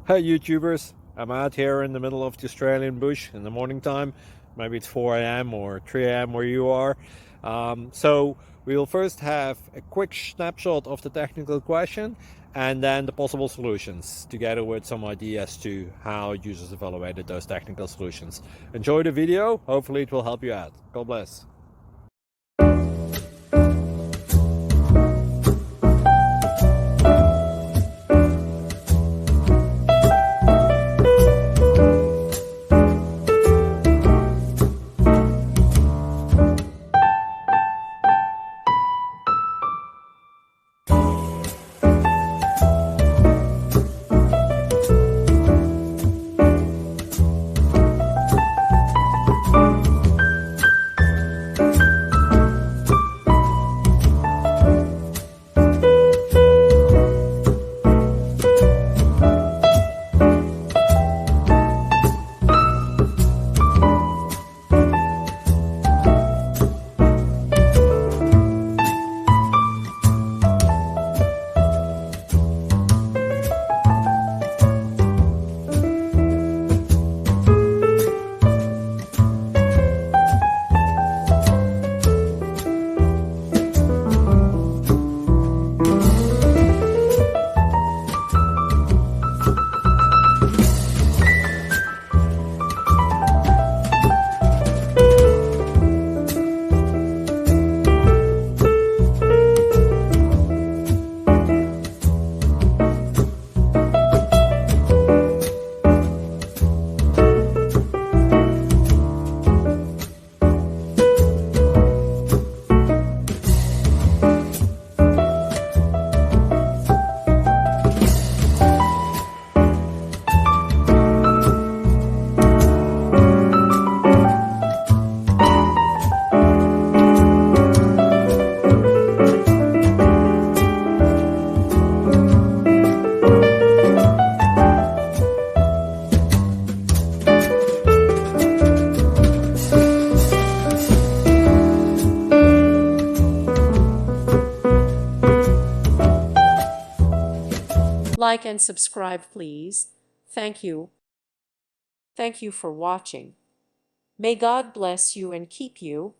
Hey YouTubers, I'm out here in the middle of the Australian bush in the morning time. Maybe it's 4 a.m. or 3 a.m. where you are. So we'll first have a quick snapshot of the technical question and then the possible solutions, together with some ideas to how users evaluated those technical solutions. Enjoy the video, hopefully it will help you out. God bless. Like and subscribe, please. Thank you. Thank you for watching. May God bless you and keep you.